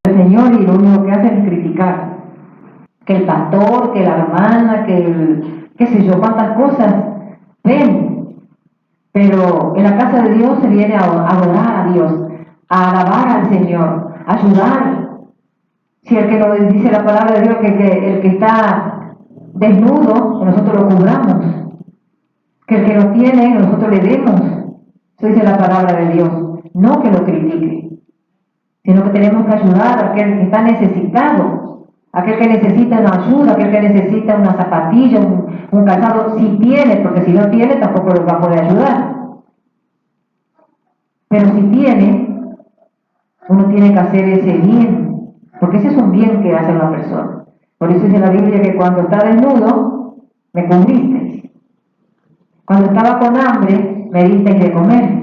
el Señor y lo único que hacen es criticar. Que el pastor, que la hermana, que el, qué sé yo, cuántas cosas ven. Pero en la casa de Dios se viene a adorar a Dios, a alabar al Señor, a ayudar. Si el que nos dice la palabra de Dios que el que está desnudo, que nosotros lo cubramos, que el que no tiene, nosotros le demos. Eso dice la palabra de Dios. No que lo critique, sino que tenemos que ayudar a aquel que está necesitado, aquel que necesita una ayuda, aquel que necesita una zapatilla, un calzado, si tiene, porque si no tiene tampoco lo va a poder ayudar. Pero si tiene, uno tiene que hacer ese bien, porque ese es un bien que hace una persona. Por eso dice la Biblia que cuando está desnudo, me cubriste. Cuando estaba con hambre, me disteis de comer.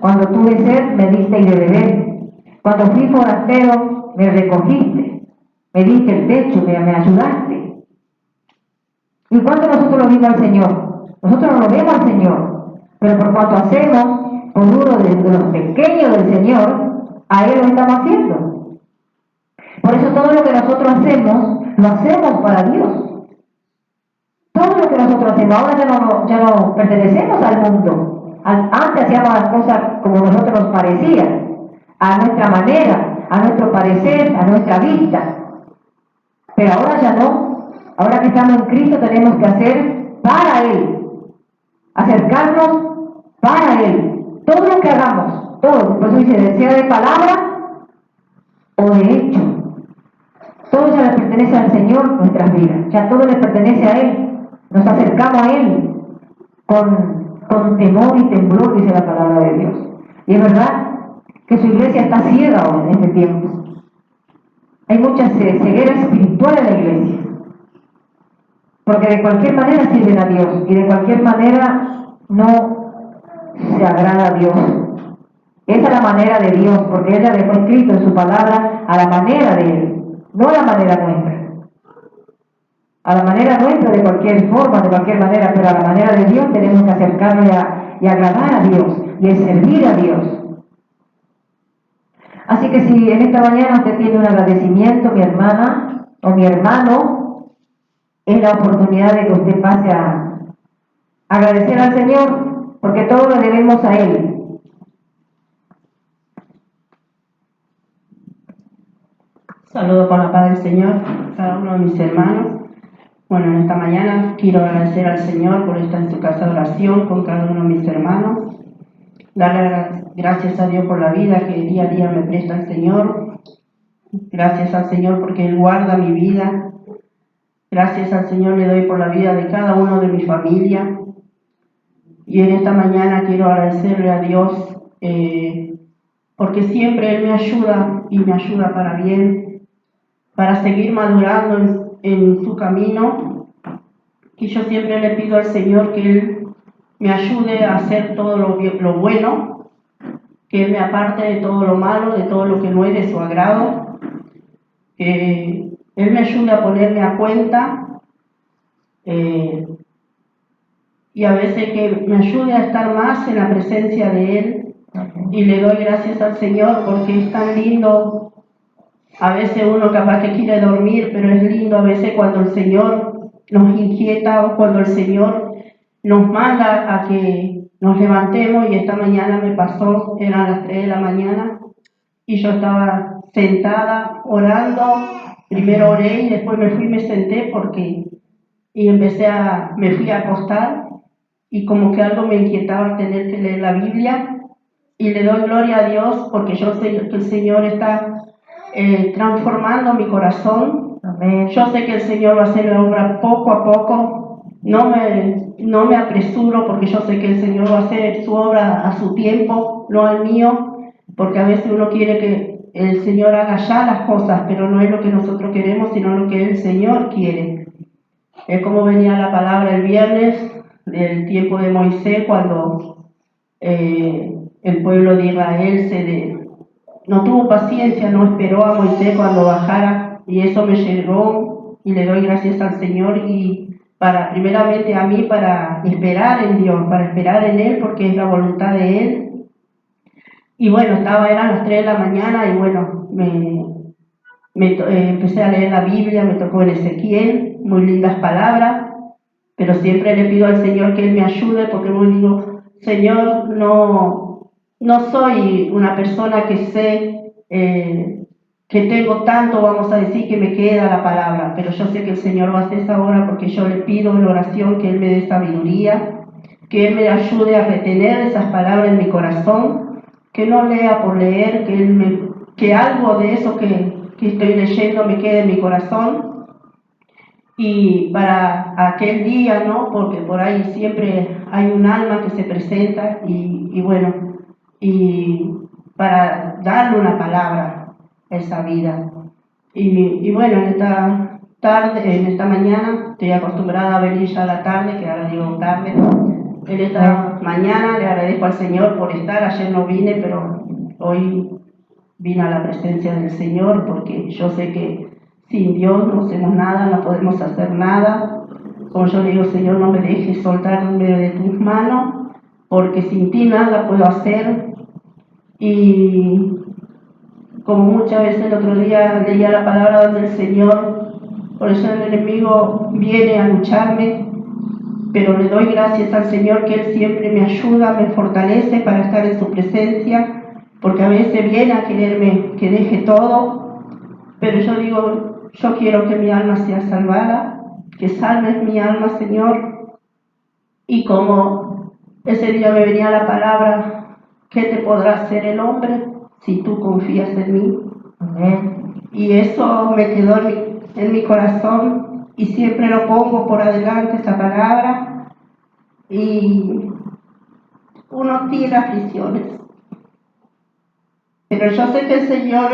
Cuando tuve sed, me disteis de beber. Cuando fui forastero, me recogiste. Me diste el techo, me ayudaste. ¿Y cuánto nosotros lo vimos al Señor? Nosotros no lo vemos al Señor, pero por cuanto hacemos por uno de los pequeños del Señor, a Él lo estamos haciendo. Por eso todo lo que nosotros hacemos, lo hacemos para Dios. Todo lo que nosotros hacemos, ahora ya no pertenecemos al mundo. Antes hacíamos las cosas como nosotros nos parecía, a nuestra manera, a nuestro parecer, a nuestra vista. Pero ahora ya no. Ahora que estamos en Cristo tenemos que hacer para Él. Acercarnos para Él. Todo lo que hagamos, todo. Por eso dice, sea de palabra o de hecho. Todo ya le pertenece al Señor, nuestras vidas. Ya todo le pertenece a Él. Nos acercamos a Él con temor y temblor, dice la palabra de Dios. Y es verdad que su iglesia está ciega ahora en este tiempo. Hay mucha ceguera espiritual en la iglesia. Porque de cualquier manera sirven a Dios y de cualquier manera no se agrada a Dios. Esa es la manera de Dios, porque ella dejó escrito en su palabra a la manera de Él, no a la manera nuestra. A la manera nuestra de cualquier forma, de cualquier manera, pero a la manera de Dios tenemos que acercarnos y agradar a Dios y servir a Dios. Así que si en esta mañana usted tiene un agradecimiento, mi hermana o mi hermano, es la oportunidad de que usted pase a agradecer al Señor, porque todo lo debemos a Él. Saludo con la paz del Señor a cada uno de mis hermanos. Bueno, en esta mañana quiero agradecer al Señor por estar en su casa de oración con cada uno de mis hermanos. Darle gracias a Dios por la vida que día a día me presta el Señor. Gracias al Señor porque Él guarda mi vida. Gracias al Señor le doy por la vida de cada uno de mi familia. Y en esta mañana quiero agradecerle a Dios porque siempre Él me ayuda y me ayuda para bien, para seguir madurando en su camino. Y yo siempre le pido al Señor que Él me ayude a hacer todo lo bueno, que Él me aparte de todo lo malo, de todo lo que no es de su agrado, que Él me ayude a ponerme a cuenta y a veces que me ayude a estar más en la presencia de Él. Y le doy gracias al Señor porque es tan lindo. A veces uno capaz que quiere dormir, pero es lindo a veces cuando el Señor nos inquieta o cuando el Señor nos manda a que nos levantemos. Y esta mañana me pasó, eran las 3 de la mañana y yo estaba sentada orando. Primero oré y después me fui y me senté y me fui a acostar y como que algo me inquietaba tener que leer la Biblia. Y le doy gloria a Dios porque yo sé que el Señor está transformando mi corazón. Amén. Yo sé que el Señor va a hacer la obra poco a poco. No me apresuro porque yo sé que el Señor va a hacer su obra a su tiempo, no al mío, porque a veces uno quiere que el Señor haga ya las cosas, pero no es lo que nosotros queremos, sino lo que el Señor quiere. Es como venía la palabra el viernes del tiempo de Moisés cuando el pueblo de Israel no tuvo paciencia, no esperó a Moisés cuando bajara, y eso me llegó y le doy gracias al Señor y primeramente a mí para esperar en Dios, para esperar en Él porque es la voluntad de Él. Y bueno, eran las 3 de la mañana y bueno, empecé a leer la Biblia, me tocó en Ezequiel, muy lindas palabras, pero siempre le pido al Señor que Él me ayude, porque me digo, Señor, no soy una persona que sé, que tengo tanto, vamos a decir, que me queda la palabra, pero yo sé que el Señor va a hacer esa obra porque yo le pido en oración que Él me dé sabiduría, que Él me ayude a retener esas palabras en mi corazón, que no lea por leer, que algo de eso que estoy leyendo me quede en mi corazón, y para aquel día, ¿no? Porque por ahí siempre hay un alma que se presenta y bueno, y para darle una palabra a esa vida. Y bueno, en esta tarde, en esta mañana, estoy acostumbrada a venir ya a la tarde, que ahora digo tarde. En esta mañana le agradezco al Señor por estar. Ayer no vine, pero hoy vine a la presencia del Señor, porque yo sé que sin Dios no hacemos nada, no podemos hacer nada. Como yo le digo, Señor, no me dejes soltarme de tus manos, porque sin ti nada puedo hacer. Y como muchas veces el otro día leía la palabra del Señor, por eso el enemigo viene a lucharme, pero le doy gracias al Señor que Él siempre me ayuda, me fortalece para estar en su presencia, porque a veces viene a quererme que deje todo, pero yo digo, yo quiero que mi alma sea salvada, que salves mi alma, Señor. Y como ese día me venía la palabra, ¿qué te podrá hacer el hombre si tú confías en mí? Amén. Y eso me quedó en mi corazón y siempre lo pongo por adelante, esa palabra. Y uno tiene aflicciones, pero yo sé que el Señor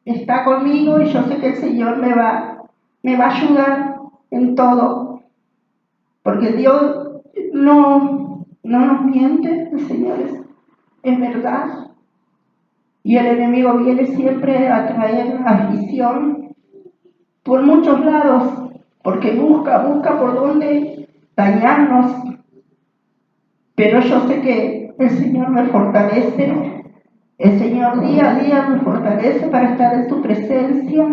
está conmigo y yo sé que el Señor me va a ayudar en todo, porque Dios no nos miente, el Señor es verdad. Y el enemigo viene siempre a traer aflicción por muchos lados, porque busca por dónde dañarnos. Pero yo sé que el Señor me fortalece, el Señor día a día me fortalece para estar en su presencia.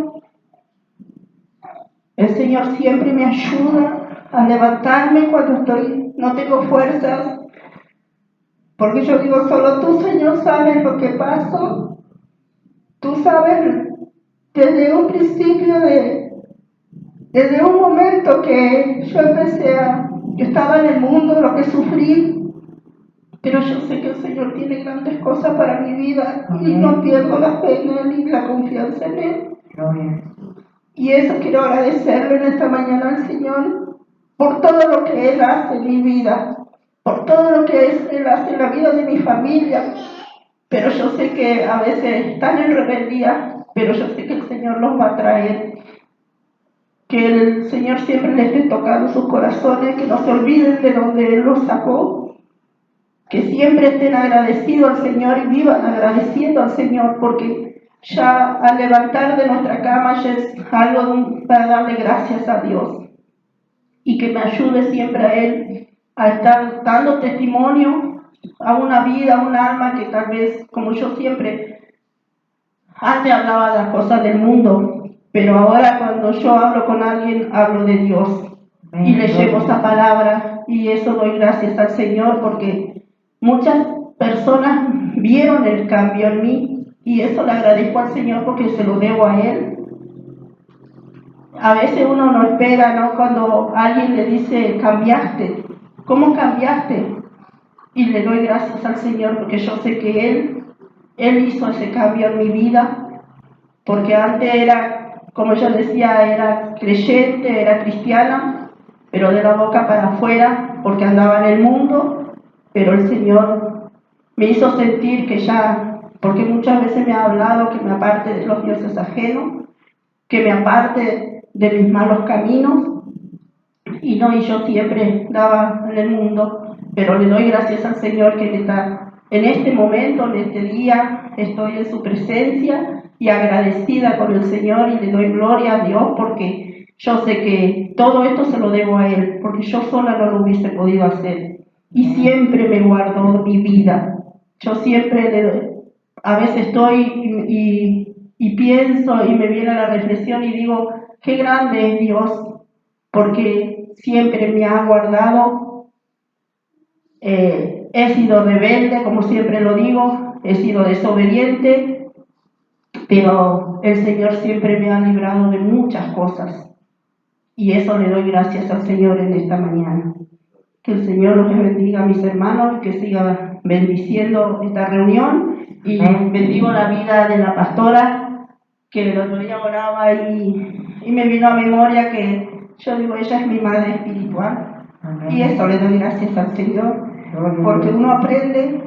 El Señor siempre me ayuda a levantarme cuando no tengo fuerzas, porque yo digo, solo tú, Señor, sabes lo que paso. Tú sabes desde un principio, desde un momento que yo yo estaba en el mundo, lo que sufrí, pero yo sé que el Señor tiene grandes cosas para mi vida. Amén. Y no pierdo la fe en Él y la confianza en Él. Gloria. Y eso quiero agradecerle en esta mañana al Señor por todo lo que Él hace en mi vida, por todo lo que Él hace en la vida de mi familia. Pero yo sé que a veces están en rebeldía, pero yo sé que el Señor los va a traer. Que el Señor siempre les esté tocando sus corazones, que no se olviden de donde Él los sacó, que siempre estén agradecidos al Señor y vivan agradeciendo al Señor, porque ya al levantar de nuestra cama ya es algo para darle gracias a Dios, y que me ayude siempre a Él a estar dando testimonio a una vida, a un alma que tal vez, como yo siempre, antes hablaba de las cosas del mundo, pero ahora cuando yo hablo con alguien, hablo de Dios. Amén. Y le llevo esa palabra, y eso doy gracias al Señor, porque muchas personas vieron el cambio en mí, y eso le agradezco al Señor porque se lo debo a Él. A veces uno no espera, ¿no? Cuando alguien le dice, cambiaste, ¿cómo cambiaste? Y le doy gracias al Señor porque yo sé que Él hizo ese cambio en mi vida, porque antes era, como yo decía, era creyente, era cristiana, pero de la boca para afuera, porque andaba en el mundo, pero el Señor me hizo sentir que ya, porque muchas veces me ha hablado que me aparte de los dioses ajenos, que me aparte de mis malos caminos, y yo siempre daba en el mundo, pero le doy gracias al Señor que está en este momento, en este día, estoy en su presencia y agradecida con el Señor, y le doy gloria a Dios porque yo sé que todo esto se lo debo a Él, porque yo sola no lo hubiese podido hacer, y siempre me guardó mi vida. Yo siempre a veces estoy y pienso y me viene la reflexión y digo, qué grande es Dios, porque siempre me ha guardado. He sido rebelde, como siempre lo digo, he sido desobediente, pero el Señor siempre me ha librado de muchas cosas. Y eso le doy gracias al Señor en esta mañana. Que el Señor los bendiga, mis hermanos, y que siga bendiciendo esta reunión. Y bendigo la vida de la pastora, que el otro día oraba y me vino a memoria que yo digo, ella es mi madre espiritual. Amén. Y eso le doy gracias al Señor, porque uno aprende,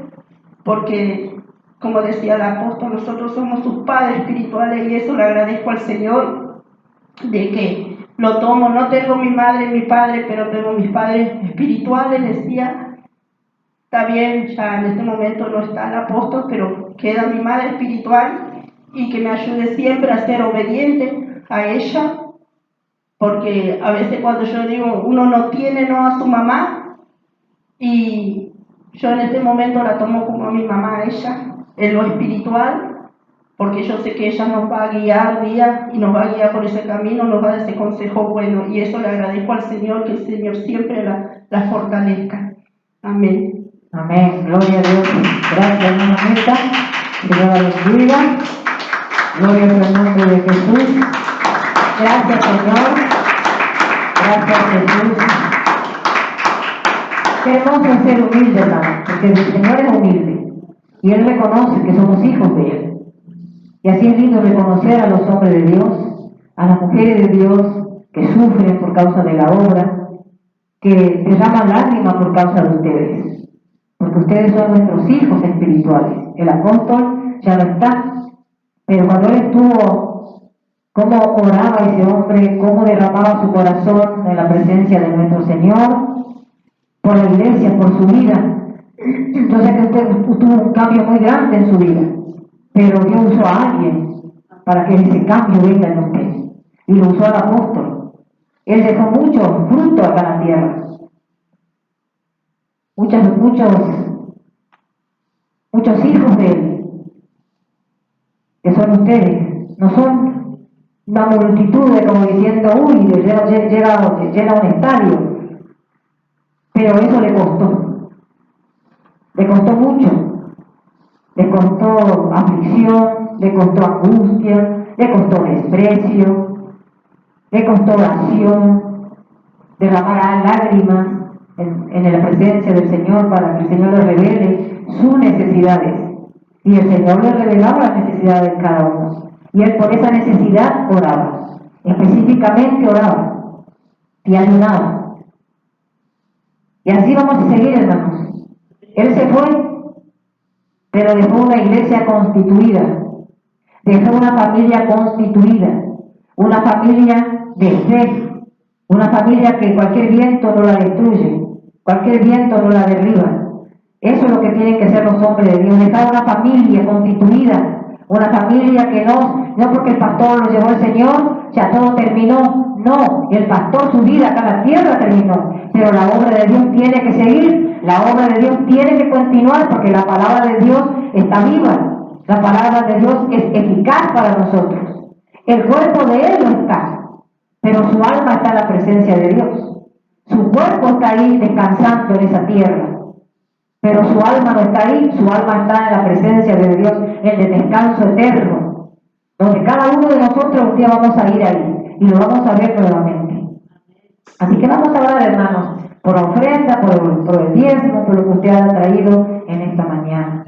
porque como decía el apóstol, nosotros somos sus padres espirituales, y eso le agradezco al Señor, de que lo tomo. No tengo mi madre y mi padre, pero tengo mis padres espirituales. Decía, está bien, ya en este momento no está el apóstol, pero queda mi madre espiritual, y que me ayude siempre a ser obediente a ella, porque a veces cuando yo digo, uno no tiene no a su mamá, y yo en este momento la tomo como a mi mamá, a ella, en lo espiritual, porque yo sé que ella nos va a guiar día y nos va a guiar por ese camino, nos va a dar ese consejo bueno, y eso le agradezco al Señor, que el Señor siempre la fortalezca. Amén. Amén, gloria a Dios. Gracias, hermana Mirta. Señor la bendiga. Gloria al nombre de Jesús. Gracias, Señor. Gracias, Jesús. Qué hermoso es ser humilde, hermano, porque el Señor es humilde y Él reconoce que somos hijos de Él. Y así es lindo reconocer a los hombres de Dios, a las mujeres de Dios que sufren por causa de la obra, que derraman lágrimas por causa de ustedes, porque ustedes son nuestros hijos espirituales. El apóstol ya no está, pero cuando él estuvo, cómo oraba ese hombre, cómo derramaba su corazón en la presencia de nuestro Señor, por la iglesia, por su vida. Entonces que usted tuvo un cambio muy grande en su vida, pero Dios usó a alguien para que ese cambio venga en usted, y lo usó al apóstol. Él dejó mucho fruto acá en la tierra, muchos hijos de Él, que son ustedes. No son una multitud de, como diciendo, uy, llena un estadio, pero eso le costó mucho. Le costó aflicción, le costó angustia, le costó desprecio, le costó oración, derramar lágrimas en la presencia del Señor para que el Señor le revele sus necesidades. Y el Señor le revelaba las necesidades de cada uno. Y él por esa necesidad oraba, específicamente oraba y ayunaba. Y así vamos a seguir, hermanos. Él se fue, pero dejó una iglesia constituida, dejó una familia constituida, una familia de fe, una familia que cualquier viento no la destruye, cualquier viento no la derriba. Eso es lo que tienen que ser los hombres de Dios, dejar una familia constituida, una familia que no porque el pastor lo llevó el Señor, ya todo terminó. No, el pastor su vida acá en la tierra terminó, pero la obra de Dios tiene que seguir, la obra de Dios tiene que continuar, porque la palabra de Dios está viva, la palabra de Dios es eficaz para nosotros. El cuerpo de Él no está, pero su alma está en la presencia de Dios. Su cuerpo está ahí descansando en esa tierra, pero su alma no está ahí, su alma está en la presencia de Dios, en el descanso eterno, donde cada uno de nosotros un día vamos a ir ahí y lo vamos a ver nuevamente. Así que vamos a orar, hermanos, por la ofrenda, por el diezmo, por lo que usted ha traído en esta mañana.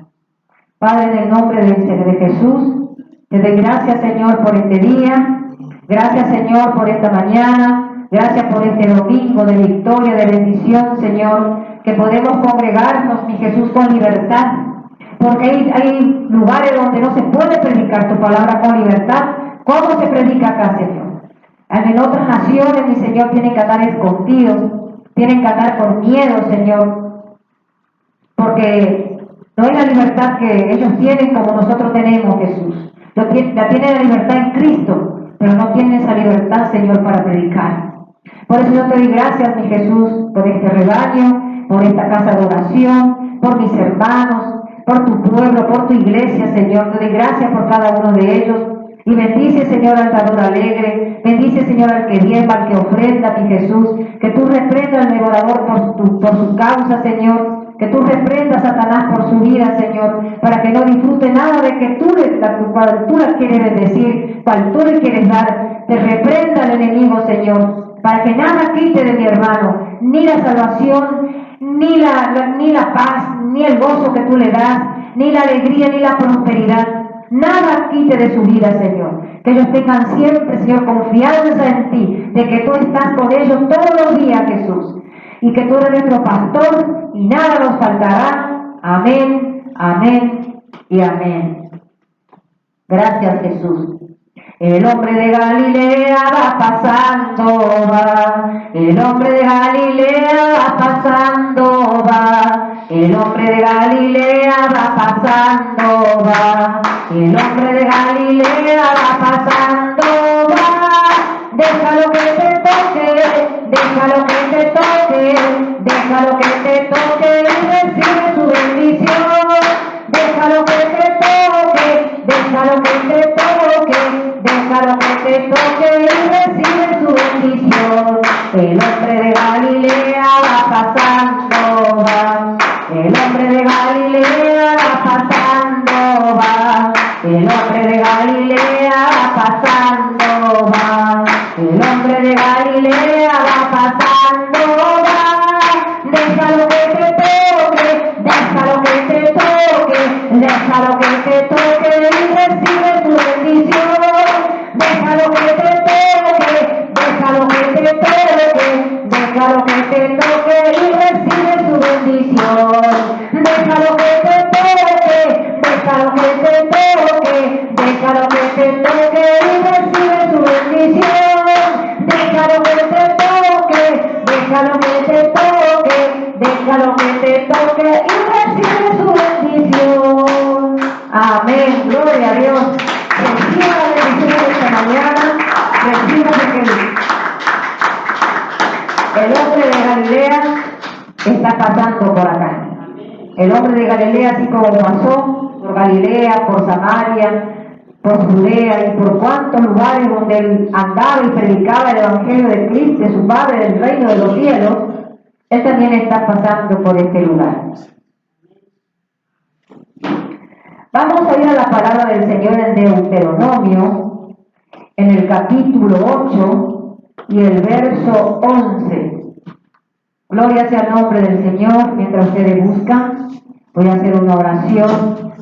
Padre, en el nombre de Jesús, te doy gracias, Señor, por este día. Gracias, Señor, por esta mañana. Gracias por este domingo de victoria, de bendición, Señor, que podemos congregarnos, mi Jesús, con libertad. Porque hay lugares donde no se puede predicar tu palabra con libertad. ¿Cómo se predica acá, Señor? En otras naciones, mi Señor, tienen que andar escondidos, tienen que andar con miedo, Señor, porque no es la libertad que ellos tienen como nosotros tenemos, Jesús. La tienen la libertad en Cristo, pero no tienen esa libertad, Señor, para predicar. Por eso yo te doy gracias, mi Jesús, por este rebaño, por esta casa de oración, por mis hermanos, por tu pueblo, por tu iglesia, Señor. Te doy gracias por cada uno de ellos. Y bendice, Señor, al dador alegre. Bendice, Señor, al que diezma, al que ofrenda, mi Jesús. Que tú reprendas al devorador por su causa, Señor. Que tú reprendas a Satanás por su vida, Señor, para que no disfrute nada de que tú le quieres bendecir, cual tú le quieres dar. Te reprenda al enemigo, Señor, para que nada quite de mi hermano, ni la salvación, ni la paz, ni el gozo que tú le das, ni la alegría, ni la prosperidad. Nada quite de su vida, Señor. Que ellos tengan siempre, Señor, confianza en ti, de que tú estás con ellos todos los días, Jesús. Y que tú eres nuestro pastor y nada nos faltará. Amén, amén y amén. Gracias, Jesús. El hombre de Galilea va pasando, va. El hombre de Galilea va pasando, va. El hombre de Galilea va pasando, va. El hombre de Galilea va pasando, va. Déjalo que te toque, déjalo que te toque, déjalo que te toque y recibe su bendición. Déjalo que te toque, déjalo que te toque, déjalo que te toque y recibe su bendición. El hombre de Galilea va pasando, va. El hombre de Galilea va pasando, va. El hombre de Galilea va pasando, va. El hombre de Galilea va pasando, va. Déjalo que te toque, déjalo que te toque, déjalo que te toque y recibe tu bendición. Déjalo que te toque, déjalo que te toque, déjalo que te toque y recibe su bendición. Déjalo que te toque, déjalo que te toque, déjalo que te toque y recibe su bendición. Déjalo que te toque, déjalo que te toque, déjalo que te toque y recibe su bendición. Amén, gloria a Dios. Reciba la bendición de esta mañana, reciba que el hombre de Galilea está pasando por acá. El hombre de Galilea, así como pasó por Galilea, por Samaria, por Judea y por cuantos lugares donde él andaba y predicaba el evangelio de Cristo, de su Padre, del reino de los cielos, él también está pasando por este lugar. Vamos a ir a la palabra del Señor en Deuteronomio, en el capítulo 8 y el verso 11. Gloria sea el nombre del Señor. Mientras ustedes buscan, voy a hacer una oración.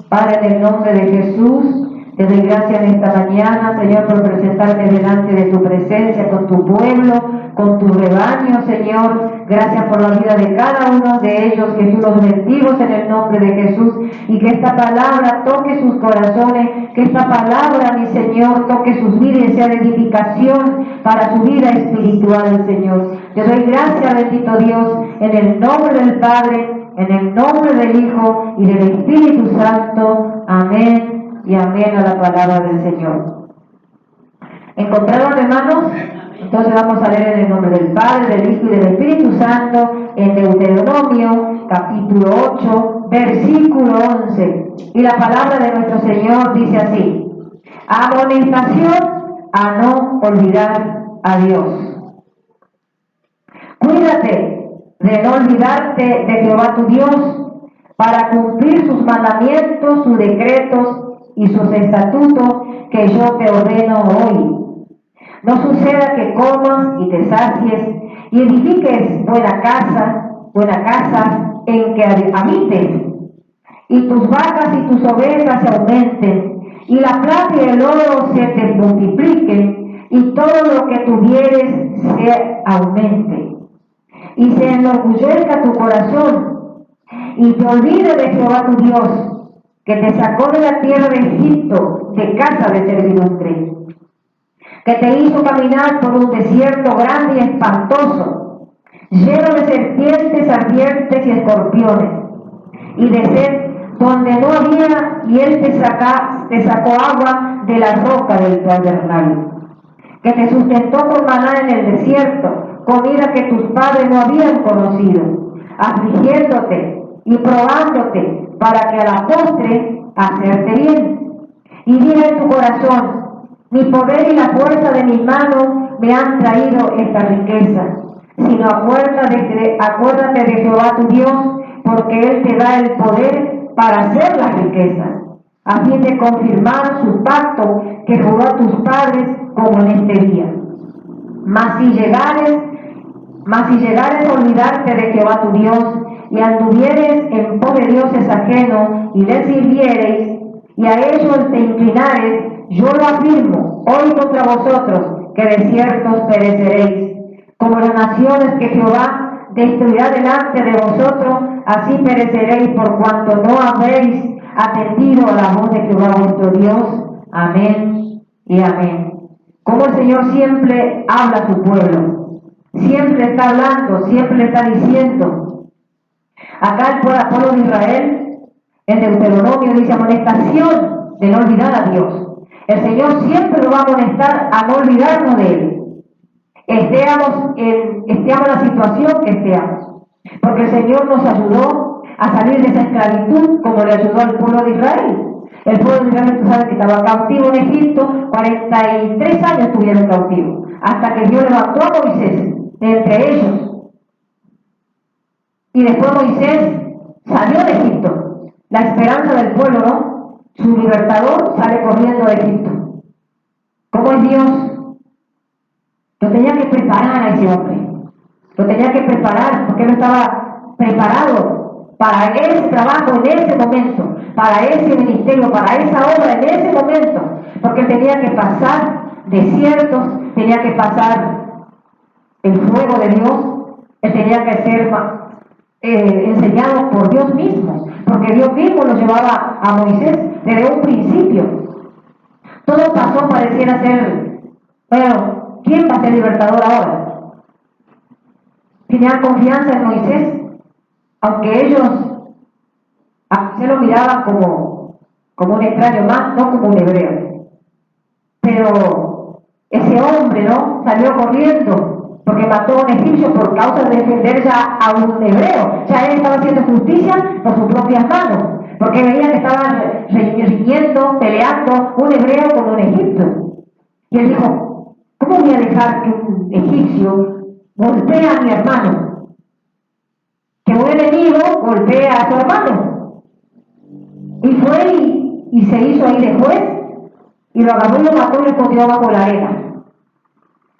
Padre, en el nombre de Jesús, te doy gracias en esta mañana, Señor, por presentarte delante de tu presencia con tu pueblo, con tu rebaño, Señor. Gracias por la vida de cada uno de ellos, que tú los bendigas en el nombre de Jesús y que esta palabra toque sus corazones, que esta palabra, mi Señor, toque sus vidas y sea de edificación para su vida espiritual, Señor. Te doy gracias, bendito Dios, en el nombre del Padre, en el nombre del Hijo y del Espíritu Santo. Amén y amén a la palabra del Señor. ¿Encontraron, hermanos? Entonces vamos a leer en el nombre del Padre, del Hijo y del Espíritu Santo en Deuteronomio capítulo 8, versículo 11. Y la palabra de nuestro Señor dice así: amonestación a no olvidar a Dios. Cuídate de no olvidarte de Jehová tu Dios, para cumplir sus mandamientos, sus decretos y sus estatutos que yo te ordeno hoy. No suceda que comas y te sacies y edifiques buena casa en que habites, y tus vacas y tus ovejas se aumenten, y la plata y el oro se te multipliquen, y todo lo que tuvieres se aumente, y se enorgullezca tu corazón, y te olvides de Jehová tu Dios, que te sacó de la tierra de Egipto, de casa de servidumbre, que te hizo caminar por un desierto grande y espantoso, lleno de serpientes y escorpiones, y de sed donde no había, y él te sacó agua de la roca del tabernáculo, que te sustentó con maná en el desierto, comida que tus padres no habían conocido, afligiéndote y probándote, para que a la postre hacerte bien. Y diga en tu corazón: Mi poder y la fuerza de mis manos me han traído esta riqueza, sino acuérdate de Jehová tu Dios, porque Él te da el poder para hacer las riquezas, a fin de confirmar su pacto que juró a tus padres como en este día. Mas si llegares a olvidarte de Jehová tu Dios, y anduvieres en pos de dioses ajenos, y les sirviereis, y a ellos te inclinares, yo lo afirmo hoy contra vosotros, que de cierto pereceréis. Como las naciones que Jehová destruirá delante de vosotros, así pereceréis por cuanto no habéis atendido a la voz de Jehová vuestro Dios. Amén y amén. Como el Señor siempre habla a su pueblo, siempre está hablando, siempre le está diciendo. Acá el pueblo de Israel, en Deuteronomio dice amonestación de no olvidar a Dios. El Señor siempre nos va a amonestar a no olvidarnos de Él. Esteamos la situación que esteamos. Porque el Señor nos ayudó a salir de esa esclavitud como le ayudó al pueblo de Israel. El pueblo de Israel, tú sabes que estaba cautivo en Egipto, 43 años estuvieron cautivos, hasta que Dios levantó a Moisés de entre ellos. Y después Moisés salió de Egipto. La esperanza del pueblo, ¿no? Su libertador sale corriendo de Egipto. ¿Cómo es Dios? Lo tenía que preparar a ese hombre. Lo tenía que preparar porque él estaba preparado para ese trabajo en ese momento, para ese ministerio, para esa obra en ese momento. Porque él tenía que pasar desiertos, tenía que pasar el fuego de Dios, él tenía que ser enseñado por Dios mismo, porque Dios mismo lo llevaba a Moisés desde un principio. Todo pasó, pareciera ser, bueno, ¿quién va a ser libertador ahora? Tenían confianza en Moisés, aunque ellos se lo miraban como un extraño más, no como un hebreo. Pero ese hombre, ¿no? Salió corriendo porque mató a un egipcio por causa de defender ya a un hebreo. Ya él estaba haciendo justicia por sus propias manos, porque veía que estaban riñendo, peleando un hebreo con un egipcio. Y él dijo, ¿cómo voy a dejar que un egipcio golpee a mi hermano? Que un enemigo golpee a su hermano. Y fue y se hizo ahí de juez, y lo agarró y lo mató y lo escondió bajo la arena.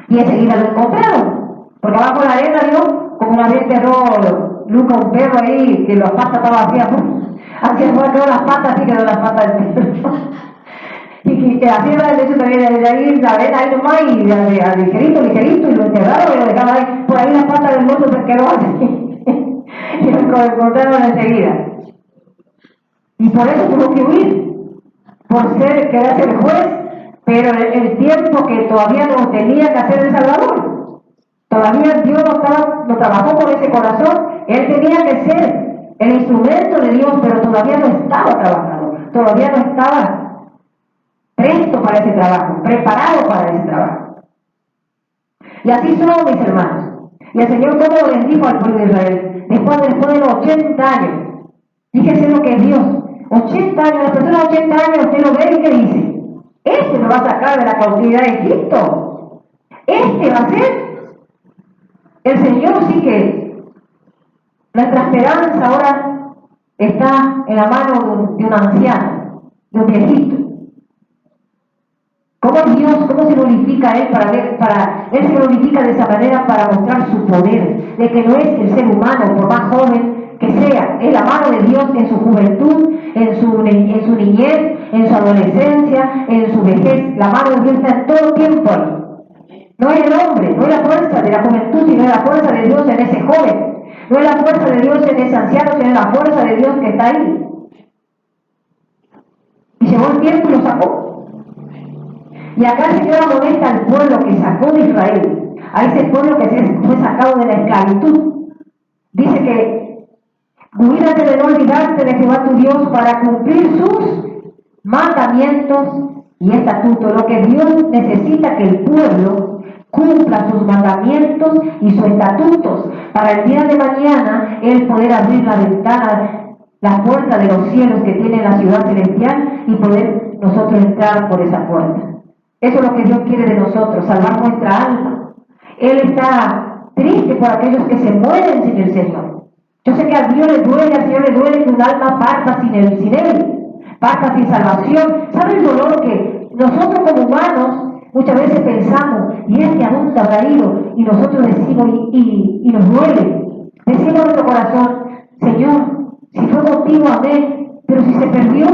Y enseguida lo encontraron, porque abajo de la arena vio como una vez enterró Luca un perro ahí, que las patas estaban así afuera, quedó las patas, así quedó las patas del perro. Y que así era el hecho también de ahí, la arena ahí nomás, y ligerito, y lo enterraron y lo dejaron ahí, por ahí las patas del muerto se quedó así. Y lo encontraron enseguida. Y por eso tuvo que huir, por querer ser juez, pero el tiempo que todavía no tenía que hacer el Salvador. Todavía Dios no trabajó por ese corazón. Él tenía que ser el instrumento de Dios, pero todavía no estaba trabajando. Todavía no estaba presto para ese trabajo, preparado para ese trabajo. Y así somos, mis hermanos. Y el Señor, ¿cómo lo bendijo al pueblo de Israel? Después de los 80 años. Fíjese lo que es Dios. 80 años, la persona de 80 años, usted lo ve y ¿qué dice? Este nos va a sacar de la cautividad de Egipto. Este va a ser. El Señor sí que nuestra esperanza ahora está en la mano de un anciano, de un viejito. ¿Cómo Dios, cómo se glorifica a Él Él se glorifica de esa manera para mostrar su poder, de que no es el ser humano, por más joven que sea, es la mano de Dios en su juventud, en su niñez, en su adolescencia, en su vejez. La mano de Dios está en todo tiempo ahí. No es el hombre, no es la fuerza de la juventud, sino es la fuerza de Dios en ese joven. No es la fuerza de Dios en ese anciano, sino es la fuerza de Dios que está ahí. Y llegó el tiempo y lo sacó. Y acá el Señor amonesta al pueblo que sacó de Israel, a ese pueblo que fue sacado de la esclavitud. Dice que cuídate de no olvidarte de Jehová tu Dios para cumplir sus mandamientos y estatutos. Lo que Dios necesita que el pueblo cumpla sus mandamientos y sus estatutos para el día de mañana Él poder abrir la ventana, la puerta de los cielos que tiene la ciudad celestial y poder nosotros entrar por esa puerta. Eso es lo que Dios quiere de nosotros, salvar nuestra alma. Él está triste por aquellos que se mueren sin el Señor. Yo sé que a Dios le duele, al Señor le duele que un alma parta sin Él, parta sin salvación. ¿Sabe el dolor que nosotros como humanos muchas veces pensamos, y es que a dónde habrá ido? Y nosotros decimos, y nos duele. Decimos en nuestro corazón, Señor, si fue contigo, amén, pero si se perdió,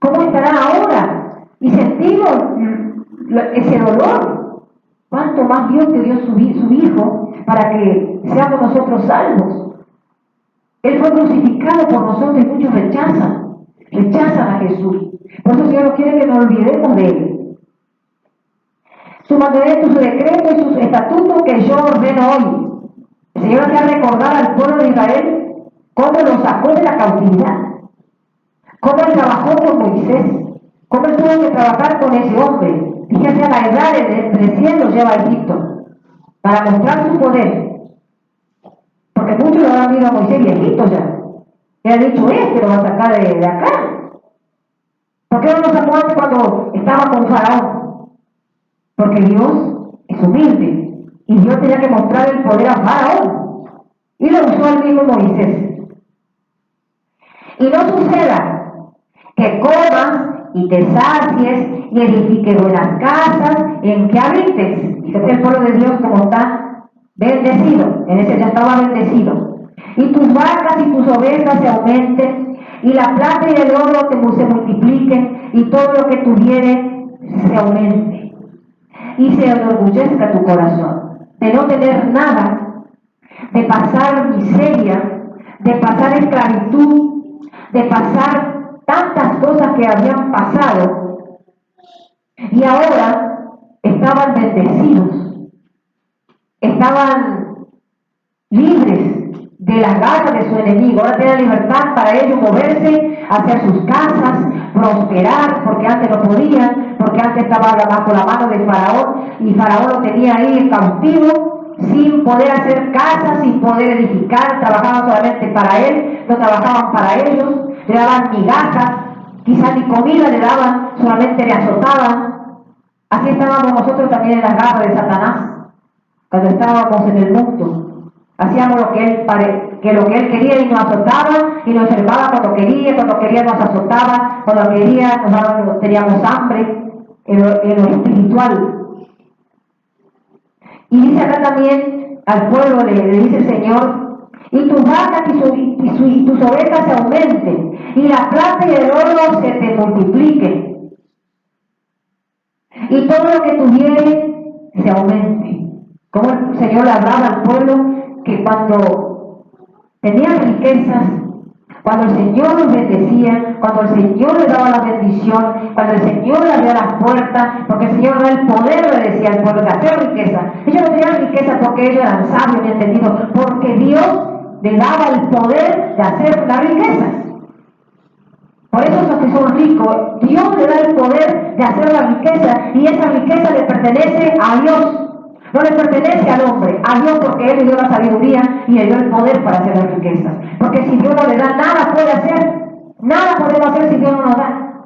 ¿cómo estará ahora? Y sentimos ese dolor. ¿Cuánto más Dios que dio su Hijo para que seamos nosotros salvos? Él fue crucificado por nosotros y muchos rechazan a Jesús. Por eso el Señor no quiere que nos olvidemos de Él. Su mandamiento, su decreto y sus estatutos que yo ordeno hoy. El Señor hacía recordar al pueblo de Israel cómo lo sacó de la cautividad, cómo Él trabajó con Moisés, cómo Él tuvo que trabajar con ese hombre. Fíjense a la edad de 300 lleva a Egipto para mostrar su poder. Porque muchos lo han visto a Moisés viejito ya. Le han dicho, lo va a sacar de acá. ¿Por qué no lo sacó antes cuando estaba con Faraón? Porque Dios es humilde. Y Dios tenía que mostrar el poder a Faraón. Y lo usó el mismo Moisés. Y no suceda que comas y te sacies y edifiques buenas casas en que habites. Fíjate el pueblo de Dios como está bendecido, en ese ya estaba bendecido. Y tus vacas y tus ovejas se aumenten, y la plata y el oro se multipliquen, y todo lo que tuvieres se aumente. Y se enorgullezca tu corazón de no tener nada, de pasar miseria, de pasar esclavitud, de pasar tantas cosas que habían pasado, y ahora estaban bendecidos. Estaban libres de las garras de su enemigo. Ahora tenían libertad para ellos moverse, hacer sus casas, prosperar, porque antes no podían, porque antes estaban bajo la mano de Faraón, y Faraón lo tenía ahí cautivo, sin poder hacer casas, sin poder edificar. Trabajaban solamente para él, no trabajaban para ellos, le daban migajas, quizás ni comida le daban, solamente le azotaban. Así estábamos nosotros también en las garras de Satanás. Cuando estábamos en el mundo, hacíamos lo que él quería y nos azotaba, y nos enfermaba cuando quería nos azotaba, cuando quería teníamos hambre en lo espiritual. Y dice acá también al pueblo, le dice el Señor, y tus vacas y tus ovejas se aumenten, y la plata y el oro se te multipliquen, y todo lo que tuvieres se aumente. Como el Señor le hablaba al pueblo que cuando tenían riquezas, cuando el Señor los bendecía, cuando el Señor les daba la bendición, cuando el Señor le abría las puertas, porque el Señor da el poder, le decía al pueblo, de hacer riqueza. Ellos no tenían riqueza porque ellos eran sabios y entendidos, porque Dios le daba el poder de hacer la riqueza. Por eso los que son ricos, Dios le da el poder de hacer la riqueza, y esa riqueza le pertenece a Dios. No le pertenece al hombre, a Dios, porque Él le dio la sabiduría y le dio el poder para hacer las riquezas. Porque si Dios no le da, nada puede hacer. Nada podemos hacer si Dios no nos da.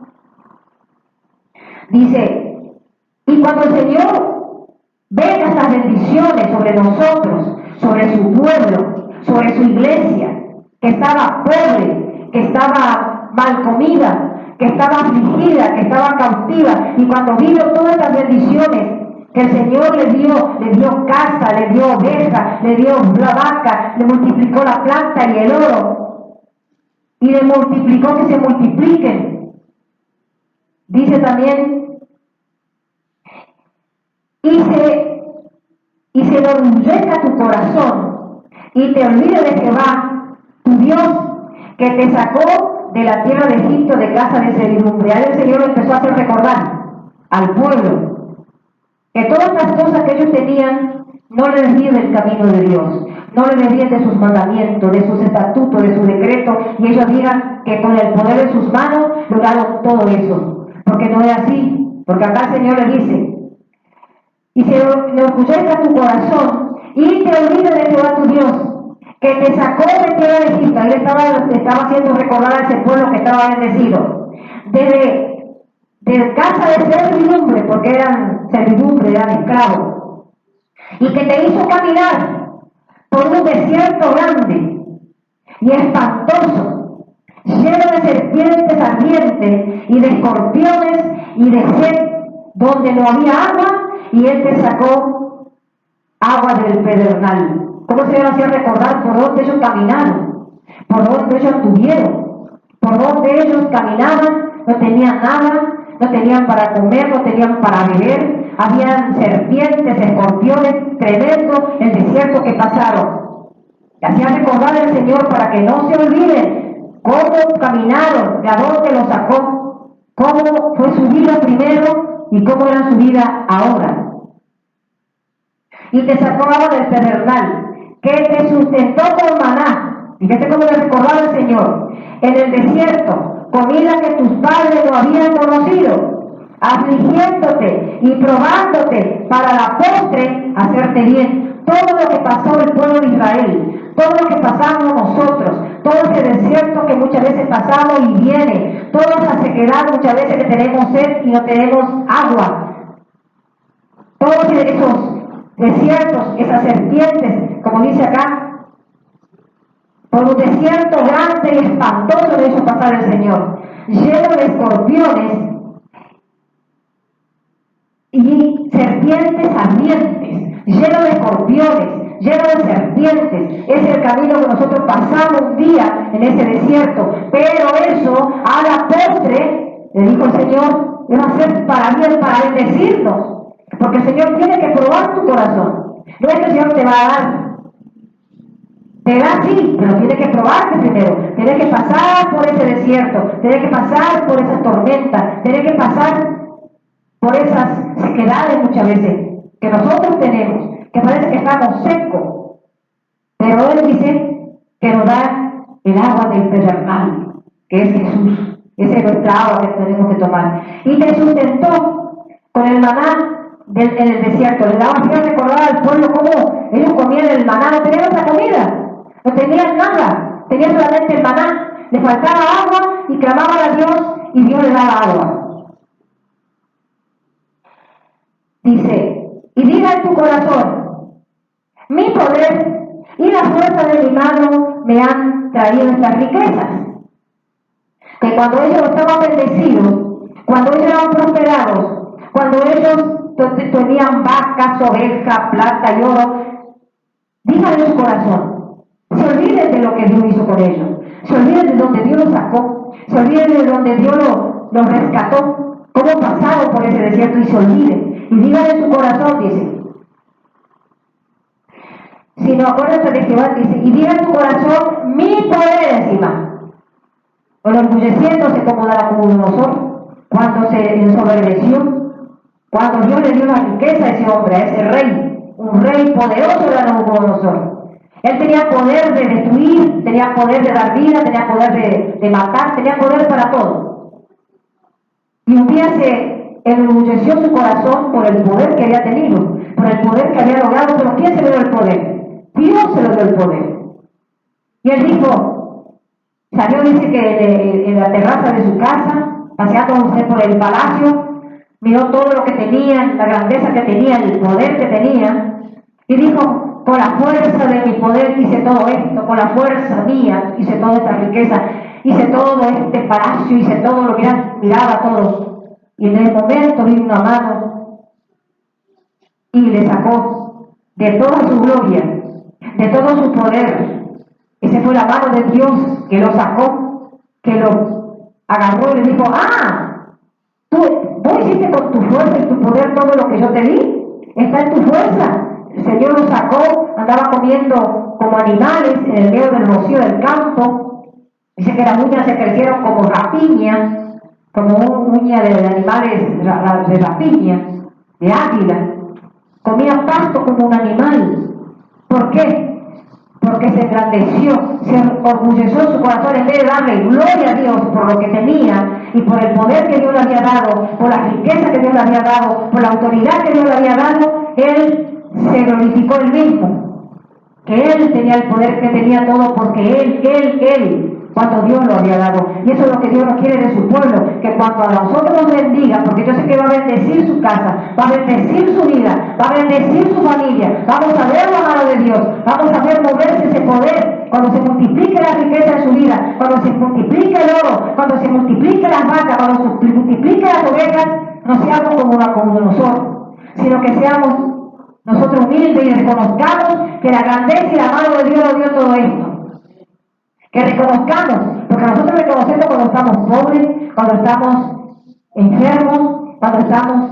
Dice, y cuando el Señor venga estas bendiciones sobre nosotros, sobre su pueblo, sobre su iglesia, que estaba pobre, que estaba mal comida, que estaba afligida, que estaba cautiva, y cuando vino todas estas bendiciones, que el Señor le dio casa, le dio oveja, le dio la vaca, le multiplicó la plata y el oro, y le multiplicó que se multipliquen. Dice también, y se enorgullezca tu corazón, y te olvide de Jehová, tu Dios, que te sacó de la tierra de Egipto, de casa de servidumbre. Ahí el Señor empezó a hacer recordar al pueblo que todas las cosas que ellos tenían no les desvíen del camino de Dios, no les desvíen de sus mandamientos, de sus estatutos, de sus decretos, y ellos digan que con el poder de sus manos lograron todo eso, porque no es así. Porque acá el Señor le dice, y se enorgullezca tu corazón, y te olvides de Jehová tu Dios, que te sacó de tierra de Egipto. Él estaba haciendo recordar a ese pueblo que estaba bendecido, desde de casa de servidumbre, porque eran servidumbre, eran esclavos, y que te hizo caminar por un desierto grande y espantoso, lleno de serpientes ardientes y de escorpiones y de sed, donde no había agua, y Él te sacó agua del pedernal. ¿Cómo se le hacía recordar por dónde ellos caminaron? Por dónde ellos anduvieron, por dónde ellos caminaban. No tenían nada, no tenían para comer, no tenían para beber, habían serpientes, escorpiones, tremendo el desierto que pasaron. Le hacía recordar al Señor para que no se olviden cómo caminaron, de a dónde los sacó, cómo fue su vida primero y cómo era su vida ahora. Y te sacó agua del pedernal, que te sustentó con maná. Fíjate cómo le recordaba el Señor. En el desierto, comida que tus padres no habían conocido, afligiéndote y probándote para la postre hacerte bien. Todo lo que pasó el pueblo de Israel, todo lo que pasamos nosotros, todo ese desierto que muchas veces pasamos y viene, toda esa sequedad muchas veces que tenemos sed y no tenemos agua, todos esos desiertos, esas serpientes, como dice acá, por un desierto grande y espantoso le hizo pasar el Señor, lleno de escorpiones y serpientes ardientes, lleno de escorpiones, lleno de serpientes. Es el camino que nosotros pasamos un día en ese desierto, pero eso a la postre, le dijo el Señor, va a ser para bien, para bendecirnos. Porque el Señor tiene que probar tu corazón. No es que el Señor te va a dar. Te da sí, pero tiene que probarte primero. Tiene que pasar por ese desierto. Tiene que pasar por esas tormentas. Tiene que pasar por esas sequedades muchas veces que nosotros tenemos. Que parece que estamos secos. Pero Él dice que nos da el agua del pedernal, que es Jesús. Esa es nuestra agua que tenemos que tomar. Y te sustentó con el maná en el desierto. Le daba a recordar al pueblo cómo ellos comían el maná. No tenían otra comida, no tenían nada, tenían solamente el maná. Le faltaba agua y clamaban a Dios y Dios le daba agua. Dice, y diga en tu corazón, mi poder y la fuerza de mi mano me han traído estas riquezas. Que cuando ellos estaban bendecidos, cuando ellos eran prosperados, cuando ellos tenían vacas, ovejas, plata y oro, díganle en su corazón, se olviden de lo que Dios hizo con ellos, se olviden de donde Dios los sacó, se olviden de donde Dios los rescató, cómo pasaron por ese desierto y se olviden. Y díganle en su corazón, dice, si no acuérdate de Jehová, dice, y diga en tu corazón, mi poder encima, enorgulleciéndose como Nabucodonosor, cuando se ensoberbeció. Cuando Dios le dio la riqueza a ese hombre, a ese rey, un rey poderoso era Nabucodonosor. Él tenía poder de destruir, tenía poder de dar vida, tenía poder de matar, tenía poder para todo. Y un día se enorgulleció su corazón por el poder que había tenido, por el poder que había logrado. Pero ¿quién se le dio el poder? Dios se le dio el poder. Y él dijo, salió, dice que en la terraza de su casa, paseando usted por el palacio, miró todo lo que tenían, la grandeza que tenían, el poder que tenían, y dijo, con la fuerza de mi poder hice todo esto, con la fuerza mía hice toda esta riqueza, hice todo este palacio, hice todo lo que miraba a todos. Y en el momento vino una mano y le sacó de toda su gloria, de todo su poder. Esa fue la mano de Dios que lo sacó, que lo agarró y le dijo, vos hiciste con tu fuerza y tu poder todo lo que yo te di, está en tu fuerza. El Señor lo sacó, andaba comiendo como animales en el medio del rocío del campo. Dice que las uñas se crecieron como rapiña, como uña de animales de rapiña, de águila. Comía pasto como un animal. ¿Por qué? Porque se engrandeció, se orgulleció su corazón. En vez de darle gloria a Dios por lo que tenía y por el poder que Dios le había dado, por la riqueza que Dios le había dado, por la autoridad que Dios le había dado, él se glorificó él mismo, que él tenía el poder, que tenía todo, porque él cuando Dios lo había dado. Y eso es lo que Dios nos quiere de su pueblo, que cuando a nosotros nos bendiga, porque yo sé que va a bendecir su casa, va a bendecir su vida, va a bendecir su familia, vamos a ver la mano de Dios, vamos a ver moverse ese poder, cuando se multiplique la riqueza en su vida, cuando se multiplique el oro, cuando se multiplique las vacas, cuando se multiplique las ovejas, no seamos como nosotros, sino que seamos nosotros humildes y reconozcamos que la grandeza y la mano de Dios nos dio todo esto. Que reconozcamos, porque nosotros reconocemos cuando estamos pobres, cuando estamos enfermos, cuando estamos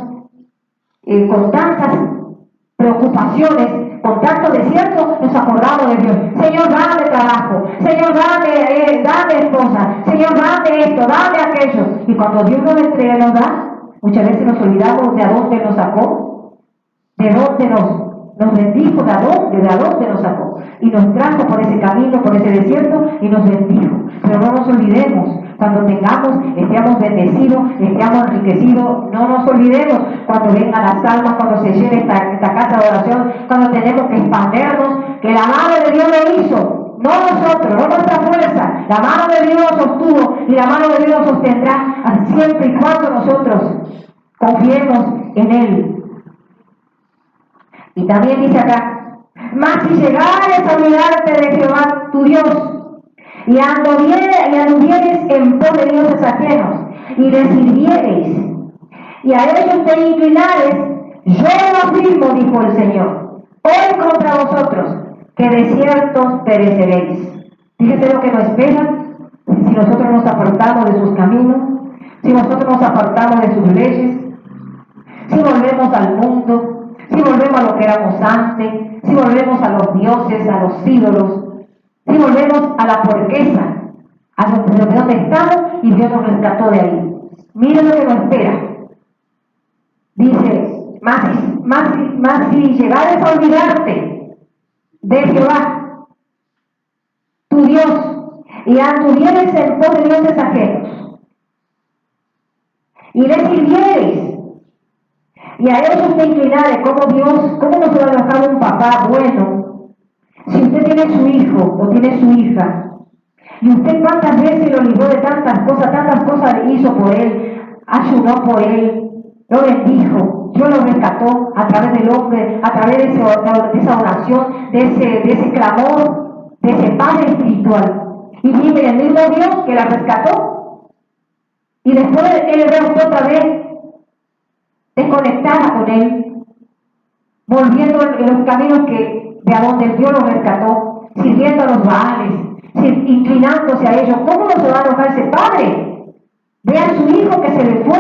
con tantas preocupaciones, con tanto desierto, nos acordamos de Dios. Señor, dame trabajo, Señor, dame esposa, Señor, dame esto, dame aquello. Y cuando Dios nos entrega y nos da, muchas veces nos olvidamos de a dónde nos sacó, de dónde nos bendijo, de dónde nos sacó. Y nos trajo por ese camino, por ese desierto, y nos bendijo. Pero no nos olvidemos, cuando estemos bendecidos, estemos enriquecidos, no nos olvidemos cuando vengan las almas, cuando se llene esta casa de oración, cuando tenemos que expandernos, que la mano de Dios lo hizo, no nosotros, no nuestra fuerza, la mano de Dios nos sostuvo y la mano de Dios nos sostendrá siempre y cuando nosotros confiemos en Él. Y también dice acá, mas si llegares a olvidarte de Jehová tu Dios, y anduvieres en pos de dioses ajenos, y les sirviereis, y a ellos te inclinares, yo lo afirmo, dijo el Señor, hoy contra vosotros, que de cierto pereceréis. Fíjese lo que nos espera si nosotros nos apartamos de sus caminos, si nosotros nos apartamos de sus leyes, si volvemos al mundo, si volvemos a lo que éramos antes, si volvemos a los dioses, a los ídolos, si volvemos a la porqueza, a donde estamos y Dios nos rescató de ahí. Miren lo que nos espera. Dice, más si llegares a olvidarte de Jehová, tu Dios, y anduvieres en pos de dioses ajenos, y le sirviereis, y a ellos te inclinares, como Dios, ¿cómo no se va a dejar un papá bueno? Si usted tiene su hijo o tiene su hija, y usted cuántas veces lo libró de tantas cosas hizo por él, ayunó por él, lo bendijo, Dios lo rescató a través del hombre, a través de esa oración, de ese clamor, de ese Padre espiritual. Y vive el mismo Dios que la rescató. Y después él resultó otra vez desconectada con él, volviendo en los caminos de a donde Dios lo rescató, sirviendo a los Baales, inclinándose a ellos. ¿Cómo no se va a enojar ese padre? Ve a su hijo que se le fue,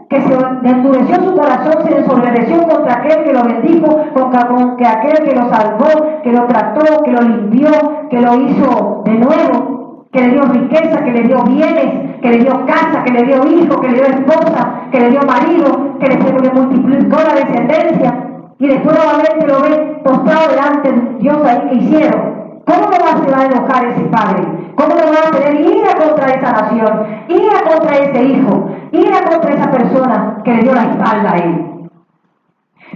que se endureció su corazón, se desobedeció contra aquel que lo bendijo, contra aquel que lo salvó, que lo trató, que lo limpió, que lo hizo de nuevo, que le dio riqueza, que le dio bienes, que le dio casa, que le dio hijo, que le dio esposa, que le dio marido, que le multiplicó la descendencia. Y después nuevamente lo ve postrado delante de Dios ahí que hicieron. ¿Cómo no se va a enojar ese padre? ¿Cómo no va a tener ira contra esa nación, ira contra ese hijo, ira contra esa persona que le dio la espalda a él?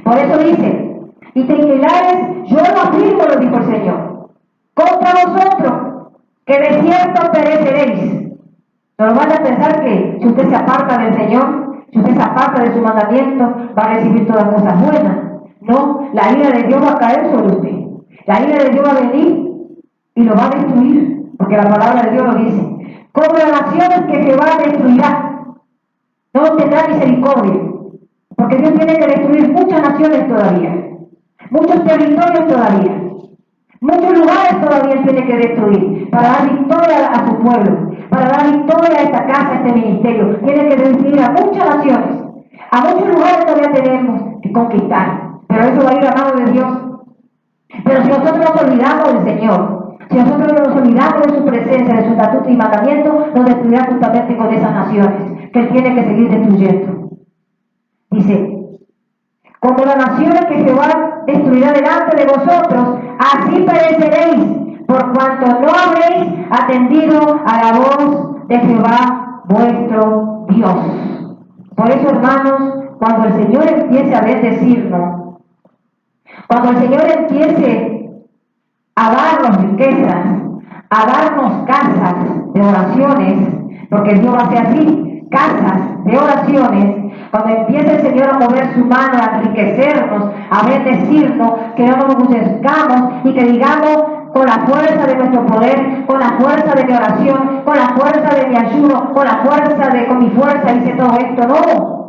Por eso dice, y te inclinares, yo lo afirmo, lo dijo el Señor, contra vosotros, que de cierto pereceréis. No lo van a pensar que si usted se aparta del Señor, si usted se aparta de su mandamiento, va a recibir todas cosas buenas. No, la ira de Dios va a caer sobre usted. La ira de Dios va a venir y lo va a destruir, porque la palabra de Dios lo dice. Como las naciones que Jehová destruirá, no tendrá misericordia, porque Dios tiene que destruir muchas naciones todavía, muchos territorios todavía, muchos lugares todavía Él tiene que destruir, para dar victoria a su pueblo, para dar victoria a esta casa, a este ministerio. Tiene que destruir a muchas naciones, a muchos lugares todavía tenemos que conquistar. Pero eso va a ir a mano de Dios. Pero si nosotros nos olvidamos del Señor, si nosotros nos olvidamos de su presencia, de su estatuto y mandamiento, nos destruirá justamente con esas naciones que Él tiene que seguir destruyendo. Dice, como las naciones que Jehová destruirá delante de vosotros, así pereceréis, por cuanto no habréis atendido a la voz de Jehová vuestro Dios. Por eso, hermanos, cuando el Señor empiece a bendecirnos, cuando el Señor empiece a darnos riquezas, a darnos casas de oraciones, porque Dios va a hacer así, casas de oraciones, cuando empiece el Señor a mover su mano, a enriquecernos, a bendecirnos, que no nos buscamos y que digamos con la fuerza de nuestro poder, con la fuerza de mi oración, con la fuerza de mi ayuno, con la fuerza de, con mi fuerza hice todo esto, no.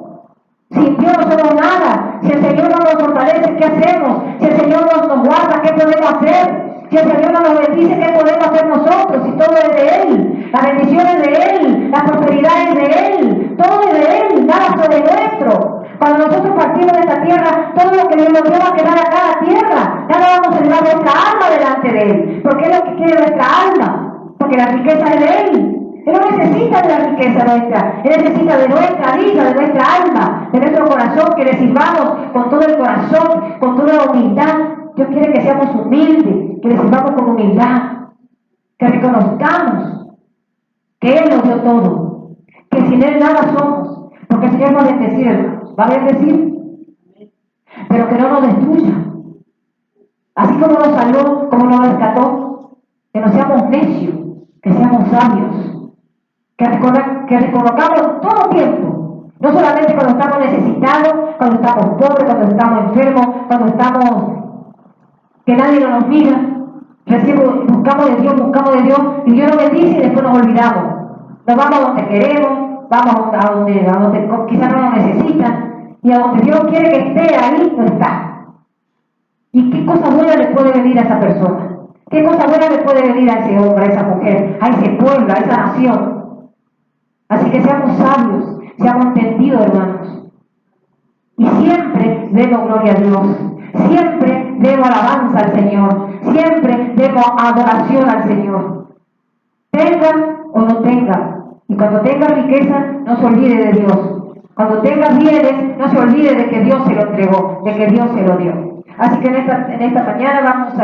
Sin Dios no somos nada. Si el Señor no nos fortalece, ¿qué hacemos? Si el Señor no nos guarda, ¿qué podemos hacer? Si el Señor no nos bendice, ¿qué podemos hacer nosotros? Si todo es de Él, la bendición es de Él, la prosperidad es de Él, todo es de Él, nada es de nuestro. Cuando nosotros partimos de esta tierra, todo lo que Dios nos dio va a quedar acá en la tierra. Nada vamos a llevar nuestra alma delante de Él, porque es lo que quiere nuestra alma, porque la riqueza es de Él. Él no necesita de la riqueza nuestra, Él necesita de nuestra vida, de nuestra alma, de nuestro corazón, que le sirvamos con todo el corazón, con toda la humildad. Dios quiere que seamos humildes, que le sirvamos con humildad, que reconozcamos que Él nos dio todo, que sin Él nada somos, porque el Señor va a bendecir, hermanos, va a bendecir, pero que no nos destruya. Así como nos salvó, como nos rescató, que no seamos necios, que seamos sabios. Que reconozcamos todo tiempo, no solamente cuando estamos necesitados, cuando estamos pobres, cuando estamos enfermos, cuando estamos que nadie nos mira, buscamos de Dios y Dios nos bendice y después nos olvidamos. Nos vamos a donde queremos, vamos a donde quizás no nos necesitan y a donde Dios quiere que esté, ahí no está. ¿Y qué cosa buena le puede venir a esa persona? ¿Qué cosa buena le puede venir a ese hombre, a esa mujer, a ese pueblo, a esa nación? Así que seamos sabios, seamos entendidos, hermanos. Y siempre demos gloria a Dios. Siempre demos alabanza al Señor. Siempre demos adoración al Señor. Tengan o no tengan. Y cuando tenga riqueza, no se olvide de Dios. Cuando tenga bienes, no se olvide de que Dios se lo entregó, de que Dios se lo dio. Así que en esta mañana vamos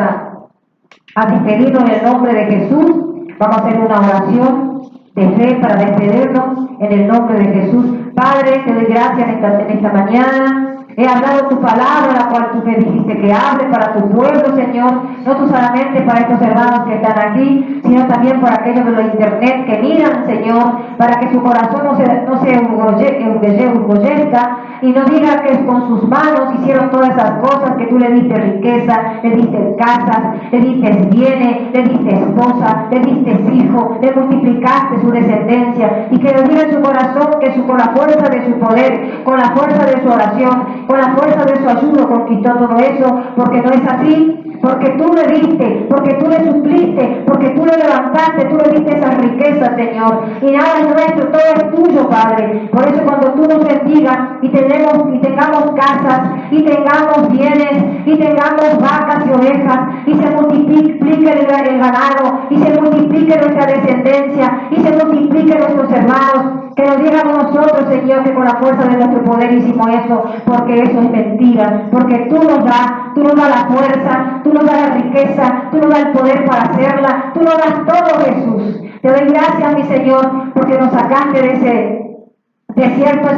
a despedirnos en el nombre de Jesús. Vamos a hacer una oración de fe para despedirnos en el nombre de Jesús. Padre, te doy gracias en esta mañana. He hablado tu palabra, la cual tú me dijiste que hable para tu pueblo, Señor. No tú solamente para estos hermanos que están aquí, sino también para aquellos de la internet que miran, Señor, para que su corazón no se orgullezca y no diga que con sus manos hicieron todas esas cosas, que tú le diste riqueza, le diste casas, le diste bienes, le diste esposa, le diste hijo, le multiplicaste su descendencia, y que lo diga en su corazón que con la fuerza de su poder, con la fuerza de su oración, con la fuerza de su ayuda conquistó todo eso, porque no es así. Porque tú le diste, porque tú le supliste, porque tú le levantaste, tú le diste esa riqueza, Señor. Y nada es nuestro, todo es tuyo, Padre. Por eso cuando tú nos bendigas y tengamos casas, y tengamos bienes, y tengamos vacas y ovejas, y se multiplique el ganado, y se multiplique nuestra descendencia, y se multiplique nuestros hermanos, que nos digamos nosotros, Señor, que con la fuerza de nuestro poder hicimos eso, porque eso es mentira, porque tú nos das la fuerza, tú nos das la riqueza, tú nos das el poder para hacerla, tú nos das todo, Jesús. Te doy gracias, mi Señor, porque nos sacaste de ese desierto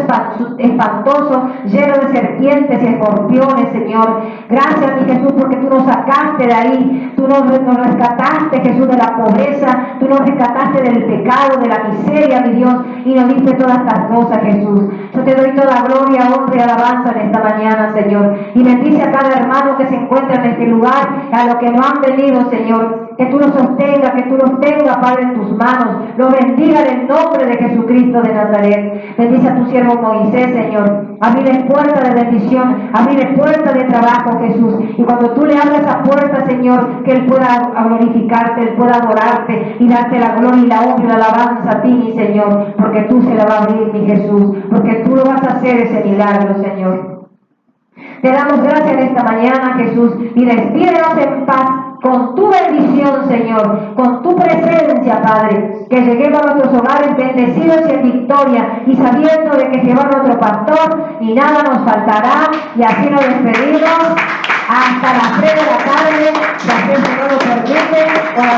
espantoso, lleno de serpientes y escorpiones, Señor. Gracias, mi Jesús, porque tú nos sacaste de ahí, tú nos rescataste, Jesús, de la pobreza, tú nos rescataste del pecado, de la miseria, mi Dios, y nos diste todas estas cosas, Jesús. Yo te doy toda gloria, honra y alabanza en esta mañana, Señor, y bendice a cada hermano que se encuentra en este lugar, a los que no han venido, Señor, que tú los sostengas, que tú los tengas, Padre, en tus manos, los bendiga en el nombre de Jesucristo de Nazaret. Bendice a tu siervo Moisés, Señor. Abrile puertas de bendición, abrile puertas de trabajo, Jesús. Y cuando tú le abras esa puerta, Señor, que Él pueda glorificarte, Él pueda adorarte y darte la gloria y la honra y la alabanza a ti, mi Señor, porque tú se la vas a abrir, mi Jesús, porque tú lo vas a hacer ese milagro, Señor. Te damos gracias en esta mañana, Jesús, y despídenos en paz con tu bendición, Señor, con tu presencia, Padre, que lleguemos a nuestros hogares bendecidos y en victoria, y sabiendo de que Jehová es nuestro pastor, y nada nos faltará, y así nos despedimos hasta las 3 de la tarde, si así el Señor lo permite, con la